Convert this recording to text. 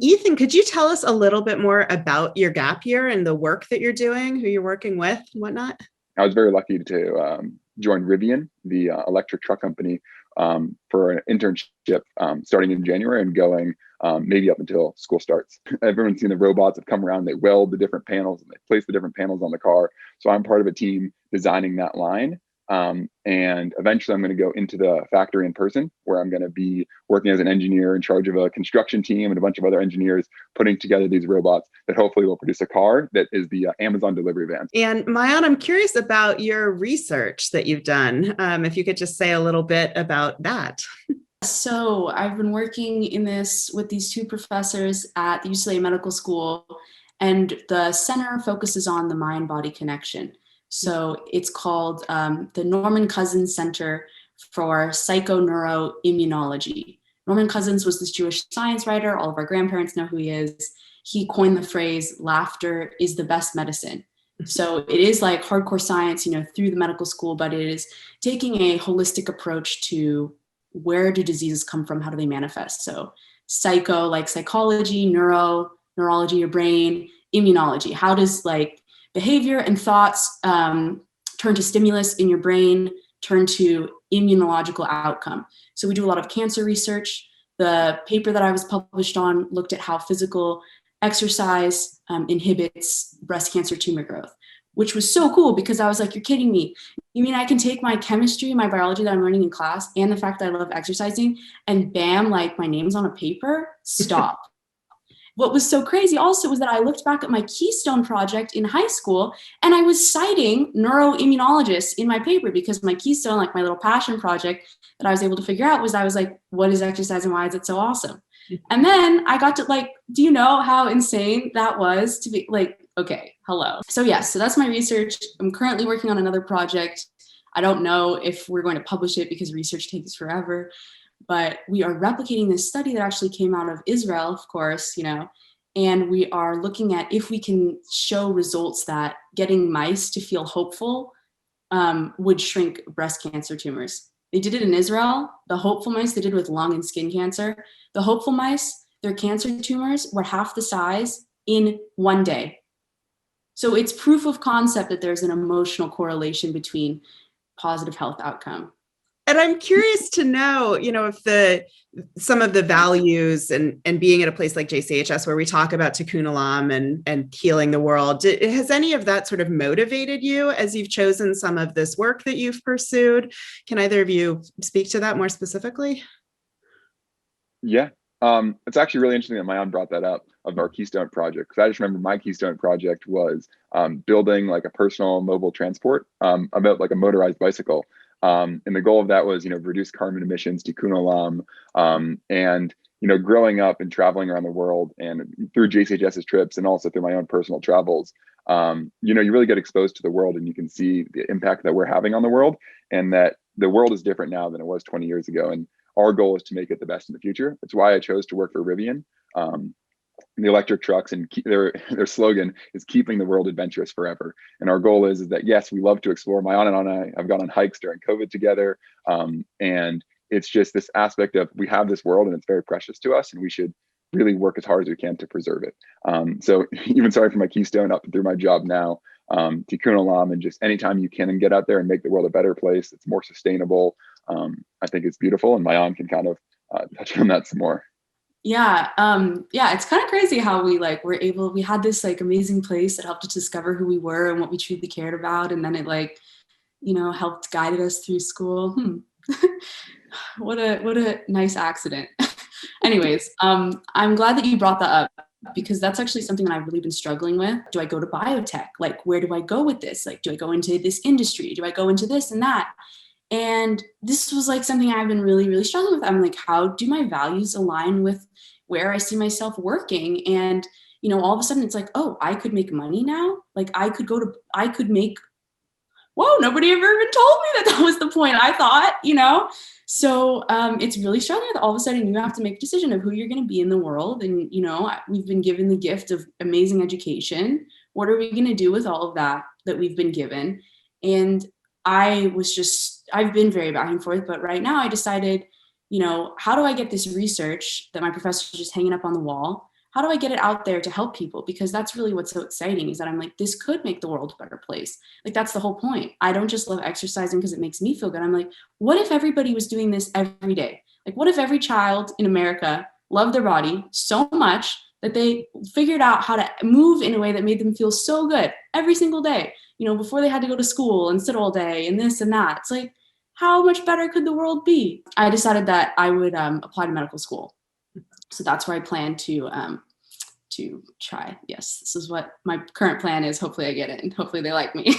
Ethan, could you tell us a little bit more about your gap year and the work that you're doing, who you're working with and whatnot? I was very lucky to join Rivian, the electric truck company, for an internship starting in January and going maybe up until school starts. Everyone's seen the robots have come around, they weld the different panels and they place the different panels on the car. So I'm part of a team designing that line. And eventually I'm going to go into the factory in person, where I'm going to be working as an engineer in charge of a construction team and a bunch of other engineers putting together these robots that hopefully will produce a car that is the Amazon delivery van. And Ma'ayan, I'm curious about your research that you've done. If you could just say a little bit about that. So I've been working in this with these two professors at the UCLA Medical School, and the center focuses on the mind-body connection. So it's called the Norman Cousins Center for Psychoneuroimmunology. Norman Cousins was this Jewish science writer. All of our grandparents know who he is. He coined the phrase, laughter is the best medicine. So it is like hardcore science, through the medical school, but it is taking a holistic approach to where do diseases come from? How do they manifest? So psycho, like psychology, neurology, your brain, immunology. How does behavior and thoughts turn to stimulus in your brain, turn to immunological outcome? So we do a lot of cancer research. The paper that I was published on looked at how physical exercise inhibits breast cancer tumor growth, which was so cool because I was like, you're kidding me. You mean I can take my chemistry, my biology that I'm learning in class, and the fact that I love exercising, and bam, my name's on a paper? Stop. What was so crazy also was that I looked back at my Keystone project in high school, and I was citing neuroimmunologists in my paper because my Keystone, my little passion project that I was able to figure out was, I was like, what is exercise and why is it so awesome? And then I got to do you know how insane that was to be okay, hello. So so that's my research. I'm currently working on another project. I don't know if we're going to publish it because research takes forever, but we are replicating this study that actually came out of Israel, of course, and we are looking at if we can show results that getting mice to feel hopeful would shrink breast cancer tumors. They did it in Israel. The hopeful mice they did with lung and skin cancer. The hopeful mice, their cancer tumors were half the size in 1 day. So it's proof of concept that there's an emotional correlation between positive health outcome. And I'm curious to know, if some of the values and being at a place like JCHS where we talk about Tikkun Olam and healing the world, has any of that sort of motivated you as you've chosen some of this work that you've pursued? Can either of you speak to that more specifically? Yeah, it's actually really interesting that Ma'ayan brought that up of our Keystone project, because I just remember my Keystone project was building a personal mobile transport, about a motorized bicycle. And the goal of that was, reduce carbon emissions, Tikkun Olam, and, growing up and traveling around the world and through JCHS's trips and also through my own personal travels, you really get exposed to the world and you can see the impact that we're having on the world, and that the world is different now than it was 20 years ago. And our goal is to make it the best in the future. That's why I chose to work for Rivian. The electric trucks, and their slogan is keeping the world adventurous forever. And our goal is that, yes, we love to explore. Ma'ayan and I have gone on hikes during COVID together. And it's just this aspect of we have this world and it's very precious to us, and we should really work as hard as we can to preserve it. So even sorry for my Keystone up through my job now, Tikkun Olam, and just anytime you can and get out there and make the world a better place, it's more sustainable. I think it's beautiful, and Ma'ayan can kind of touch on that some more. Yeah, it's kind of crazy how we we had this amazing place that helped us discover who we were and what we truly cared about, and then it helped guided us through school. What a nice accident. Anyways, I'm glad that you brought that up, because that's actually something that I've really been struggling with. Do I go to biotech? Where do I go with this? Do I go into this industry? Do I go into this and that? And this was something I've been really, really struggling with. I'm how do my values align with where I see myself working? And, all of a sudden it's oh, I could make money now. Whoa, nobody ever even told me that was the point, I thought, So it's really struggling with all of a sudden you have to make a decision of who you're going to be in the world. And, we've been given the gift of amazing education. What are we going to do with all of that we've been given? And I've been very back and forth, but right now I decided, how do I get this research that my professor is just hanging up on the wall? how do I get it out there to help people? Because that's really what's so exciting, is that I'm like, this could make the world a better place. Like, that's the whole point. I don't just love exercising because it makes me feel good. I'm like, what if everybody was doing this every day? Like, what if every child in America loved their body so much that they figured out how to move in a way that made them feel so good every single day, you know, before they had to go to school and sit all day and this and that. It's like, how much better could the world be? I decided that I would apply to medical school. So that's where I plan to try. Yes, this is what my current plan is. Hopefully I get it and hopefully they like me.